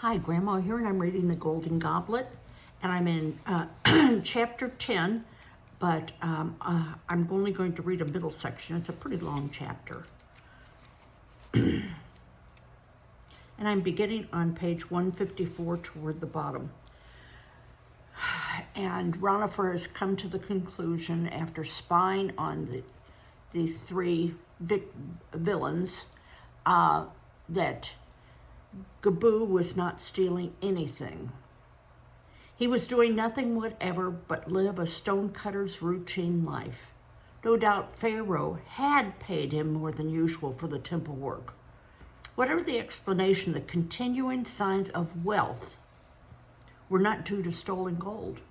Hi, Grandma here, and I'm reading The Golden Goblet, and I'm in chapter 10, but I'm only going to read a middle section. It's a pretty long chapter. And I'm beginning on page 154 toward the bottom. And Ranofer has come to the conclusion, after spying on the three villains, that Gebu was not stealing anything. He was doing nothing whatever but live a stonecutter's routine life. No doubt Pharaoh had paid him more than usual for the temple work. Whatever the explanation, the continuing signs of wealth were not due to stolen gold.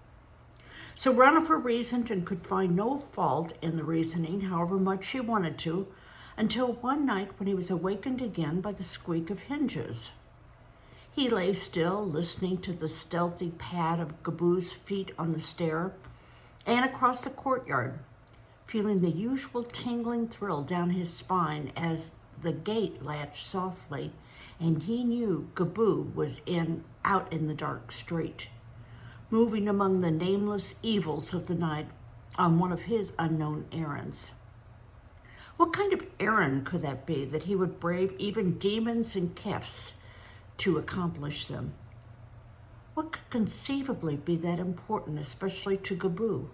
So Ranofer reasoned and could find no fault in the reasoning, however much he wanted to, until one night when he was awakened again by the squeak of hinges. He lay still, listening to the stealthy pad of Gebu's feet on the stair and across the courtyard, feeling the usual tingling thrill down his spine as the gate latched softly, and he knew Gebu was out in the dark street, moving among the nameless evils of the night on one of his unknown errands. What kind of errand could that be, that he would brave even demons and kefs to accomplish them? What could conceivably be that important, especially to Gebu?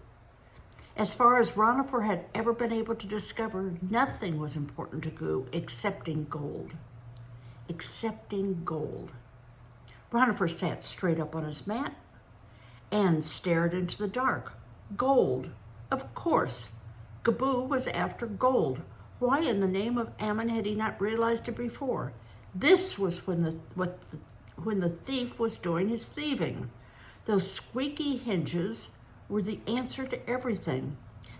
As far as Ranofer had ever been able to discover, nothing was important to Gebu excepting gold. Excepting gold. Ranofer sat straight up on his mat and stared into the dark. Gold. Of course. Gebu was after gold. Why in the name of Ammon had he not realized it before? This was when the thief was doing his thieving. Those squeaky hinges were the answer to everything.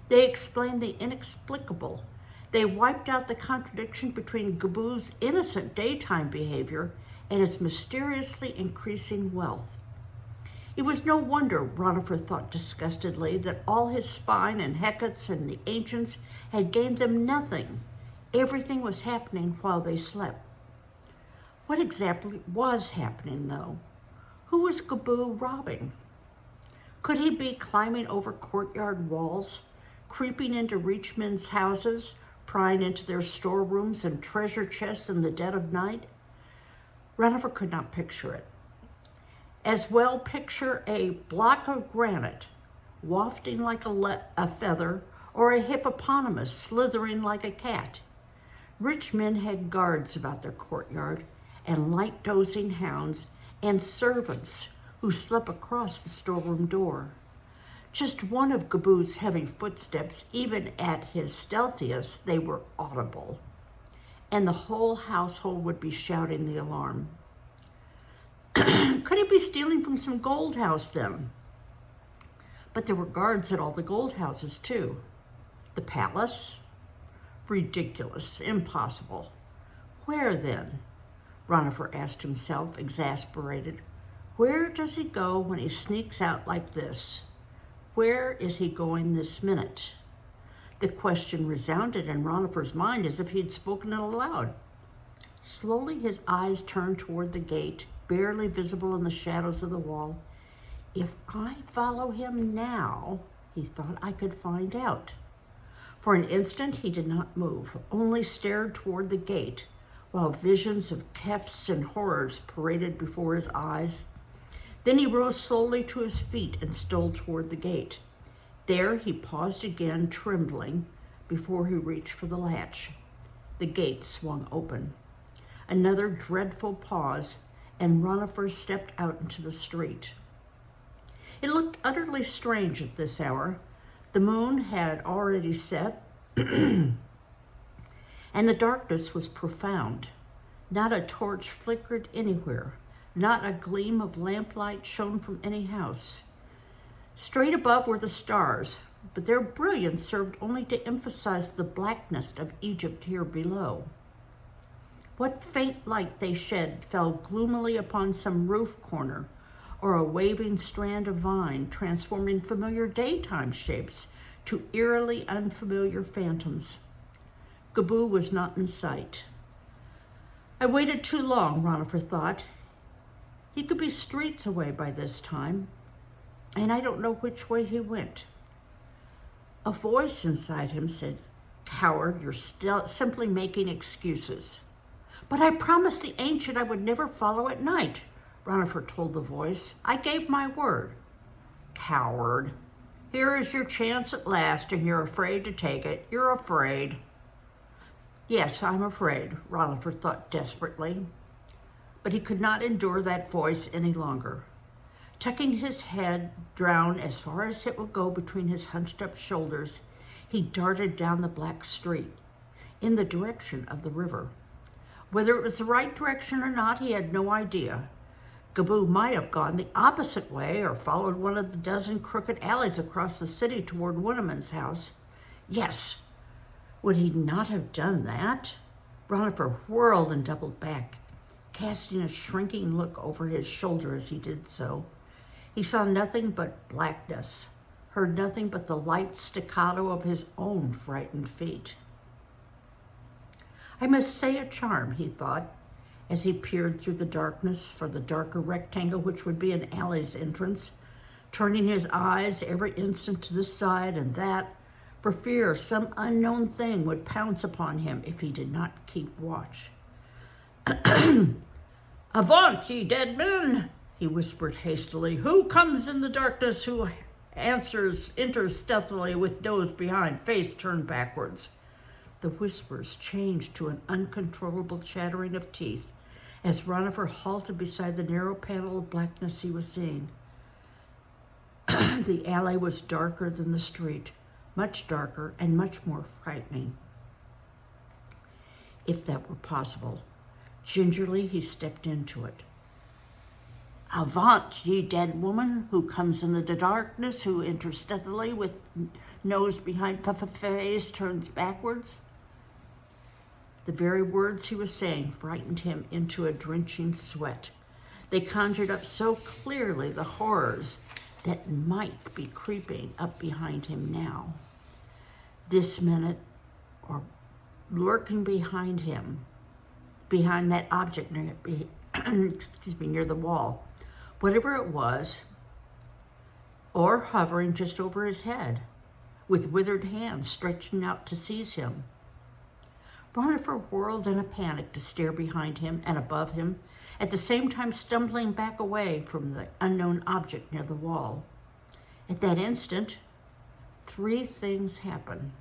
They explained the inexplicable. They wiped out the contradiction between Gebu's innocent daytime behavior and his mysteriously increasing wealth. It was no wonder, Ranofer thought disgustedly, that all his spine and Hecate's and the ancients had gained them nothing. Everything was happening while they slept. What exactly was happening, though? Who was Gebu robbing? Could he be climbing over courtyard walls, creeping into rich men's houses, prying into their storerooms and treasure chests in the dead of night? Ranofer could not picture it. As well picture a block of granite wafting like a feather, or a hippopotamus slithering like a cat. Rich men had guards about their courtyard, and light dozing hounds, and servants who slept across the storeroom door. Just one of Gebu's heavy footsteps, even at his stealthiest, they were audible, and the whole household would be shouting the alarm. Could he be stealing from some gold house then? But there were guards at all the gold houses too. The palace? Ridiculous, impossible. Where then? Ranofer asked himself, exasperated. Where does he go when he sneaks out like this? Where is he going this minute? The question resounded in Ranofer's mind as if he had spoken it aloud. Slowly his eyes turned toward the gate, barely visible in the shadows of the wall. If I follow him now, he thought, I could find out. For an instant he did not move, only stared toward the gate, while visions of kefts and horrors paraded before his eyes. Then he rose slowly to his feet and stole toward the gate. There he paused again, trembling, before he reached for the latch. The gate swung open. Another dreadful pause, and Ranofer stepped out into the street. It looked utterly strange at this hour. The moon had already set, and the darkness was profound. Not a torch flickered anywhere. Not a gleam of lamplight shone from any house. Straight above were the stars, but their brilliance served only to emphasize the blackness of Egypt here below. What faint light they shed fell gloomily upon some roof corner, or a waving strand of vine, transforming familiar daytime shapes to eerily unfamiliar phantoms. Gebu was not in sight. I waited too long, Ranofer thought. He could be streets away by this time, and I don't know which way he went. A voice inside him said, "Coward, you're still simply making excuses." "But I promised the ancient I would never follow at night," Ranofer told the voice. "I gave my word." "Coward. Here is your chance at last, and you're afraid to take it. You're afraid." "Yes, I'm afraid," Ranofer thought desperately. But he could not endure that voice any longer. Tucking his head down as far as it would go between his hunched-up shoulders, he darted down the black street, in the direction of the river. Whether it was the right direction or not, he had no idea. Gebu might have gone the opposite way or followed one of the dozen crooked alleys across the city toward Winneman's house. Yes, would he not have done that? Ranofer whirled and doubled back, casting a shrinking look over his shoulder as he did so. He saw nothing but blackness, heard nothing but the light staccato of his own frightened feet. I must say a charm, he thought, as he peered through the darkness for the darker rectangle which would be an alley's entrance, turning his eyes every instant to this side and that, for fear some unknown thing would pounce upon him if he did not keep watch. "Avaunt, ye dead men!" he whispered hastily. "Who comes in the darkness, who enters stealthily with nose behind, face turned backwards?" The whispers changed to an uncontrollable chattering of teeth as Ranofer halted beside the narrow panel of blackness he was seeing. The alley was darker than the street, much darker and much more frightening. If that were possible, gingerly he stepped into it. "Avaunt, ye dead woman, who comes in the darkness, who enters stealthily with nose behind, face turns backwards." The very words he was saying frightened him into a drenching sweat. They conjured up so clearly the horrors that might be creeping up behind him now. This minute, or lurking behind him, behind that object near the wall, whatever it was, or hovering just over his head, with withered hands stretching out to seize him. Ranofer whirled in a panic to stare behind him and above him, at the same time stumbling back away from the unknown object near the wall. At that instant, 3 things happened.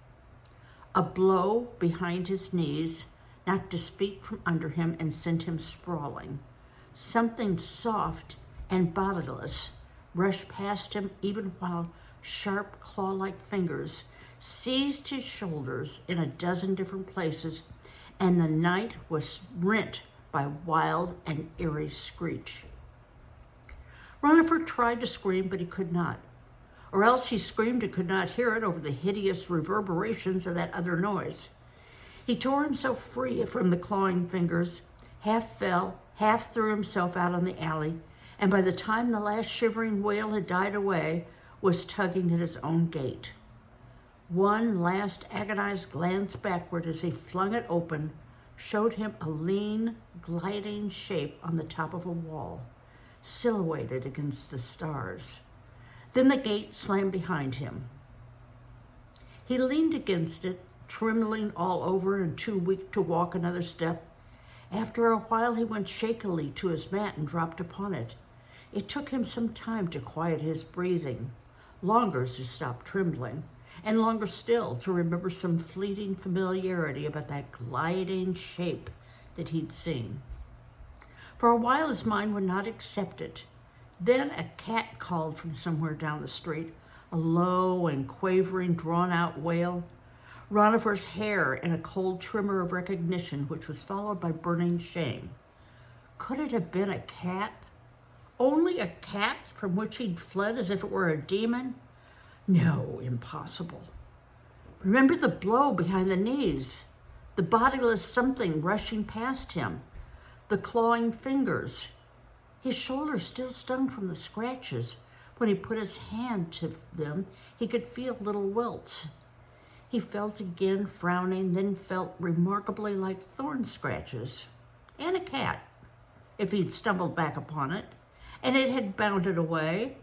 A blow behind his knees knocked his feet from under him and sent him sprawling. Something soft and bodiless rushed past him even while sharp claw-like fingers seized his shoulders in a dozen different places, and the night was rent by wild and eerie screech. Ranofer tried to scream, but he could not. Or else he screamed and could not hear it over the hideous reverberations of that other noise. He tore himself free from the clawing fingers, half fell, half threw himself out on the alley, and by the time the last shivering wail had died away, was tugging at his own gate. One last agonized glance backward as he flung it open showed him a lean, gliding shape on the top of a wall, silhouetted against the stars. Then the gate slammed behind him. He leaned against it, trembling all over and too weak to walk another step. After a while, he went shakily to his mat and dropped upon it. It took him some time to quiet his breathing, longer to stop trembling, and longer still to remember some fleeting familiarity about that gliding shape that he'd seen. For a while, his mind would not accept it. Then a cat called from somewhere down the street, a low and quavering, drawn-out wail. Ranofer's hair in a cold tremor of recognition, which was followed by burning shame. Could it have been a cat? Only a cat from which he'd fled as if it were a demon? No, impossible. Remember the blow behind the knees, the bodiless something rushing past him, the clawing fingers. His shoulders still stung from the scratches. When he put his hand to them, he could feel little welts. He felt again, frowning, then felt remarkably like thorn scratches. And a cat, if he'd stumbled back upon it. and it had bounded away,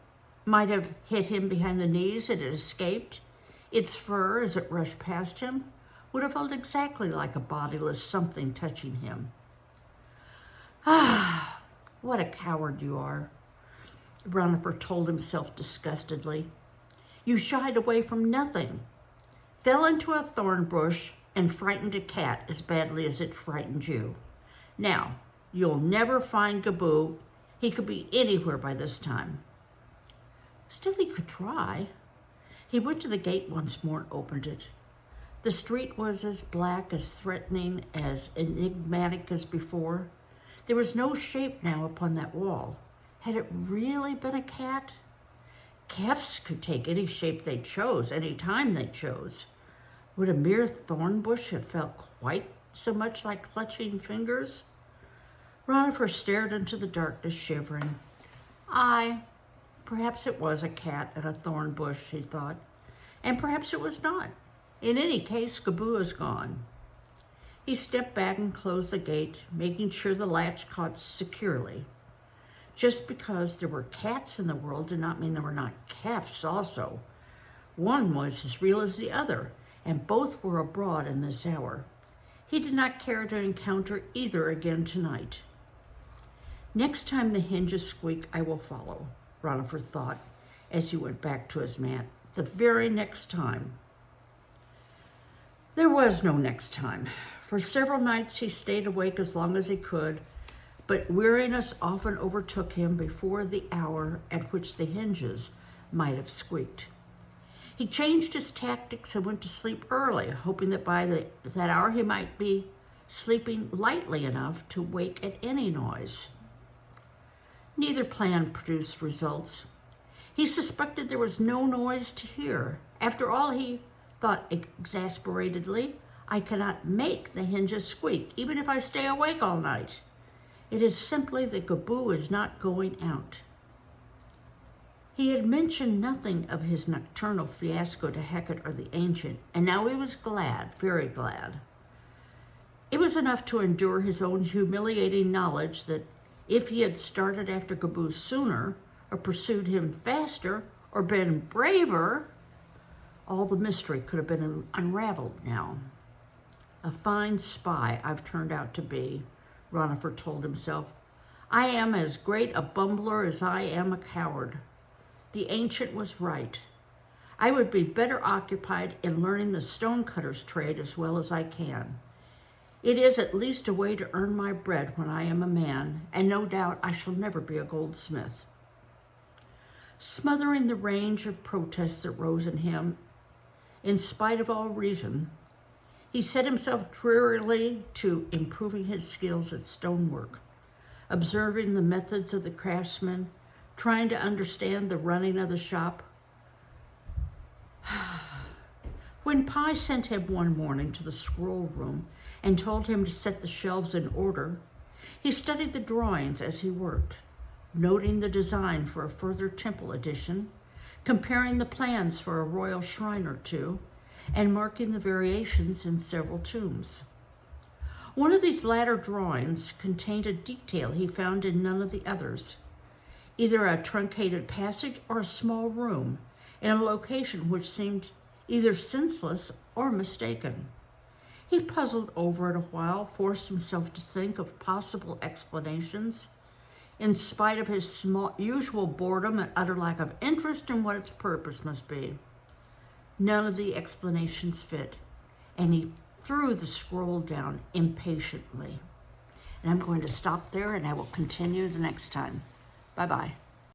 might have hit him behind the knees and it escaped. Its fur, as it rushed past him, would have felt exactly like a bodiless something touching him. Ah, what a coward you are, Ranofer told himself disgustedly. You shied away from nothing, fell into a thorn bush, and frightened a cat as badly as it frightened you. Now, you'll never find Gebu. He could be anywhere by this time. Still, he could try. He went to the gate once more and opened it. The street was as black, as threatening, as enigmatic as before. There was no shape now upon that wall. Had it really been a cat? Cats could take any shape they chose, any time they chose. Would a mere thorn bush have felt quite so much like clutching fingers? Ranofer stared into the darkness, shivering. Perhaps it was a cat in a thorn bush, he thought, and perhaps it was not. In any case, Gebu is gone. He stepped back and closed the gate, making sure the latch caught securely. Just because there were cats in the world did not mean there were not calves also. One was as real as the other, and both were abroad in this hour. He did not care to encounter either again tonight. Next time the hinges squeak, I will follow, Ranofer thought as he went back to his mat. The very next time. There was no next time. For several nights he stayed awake as long as he could, but weariness often overtook him before the hour at which the hinges might have squeaked. He changed his tactics and went to sleep early, hoping that by that hour he might be sleeping lightly enough to wake at any noise. Neither plan produced results. He suspected there was no noise to hear. After all, he thought exasperatedly, I cannot make the hinges squeak, even if I stay awake all night. It is simply that Gebu is not going out. He had mentioned nothing of his nocturnal fiasco to Hecate or the Ancient, and now he was glad, very glad. It was enough to endure his own humiliating knowledge that if he had started after Gebu sooner, or pursued him faster, or been braver, all the mystery could have been unraveled now. A fine spy I've turned out to be, Ranofer told himself. I am as great a bumbler as I am a coward. The Ancient was right. I would be better occupied in learning the stonecutter's trade as well as I can. It is at least a way to earn my bread when I am a man, and no doubt I shall never be a goldsmith. Smothering the range of protests that rose in him, in spite of all reason, he set himself drearily to improving his skills at stonework, observing the methods of the craftsmen, trying to understand the running of the shop. When Pi sent him one morning to the scroll room and told him to set the shelves in order, he studied the drawings as he worked, noting the design for a further temple addition, comparing the plans for a royal shrine or two, and marking the variations in several tombs. One of these latter drawings contained a detail he found in none of the others, either a truncated passage or a small room in a location which seemed either senseless or mistaken. He puzzled over it a while, forced himself to think of possible explanations, in spite of his usual boredom and utter lack of interest in what its purpose must be. None of the explanations fit, and he threw the scroll down impatiently. And I'm going to stop there, and I will continue the next time. Bye-bye.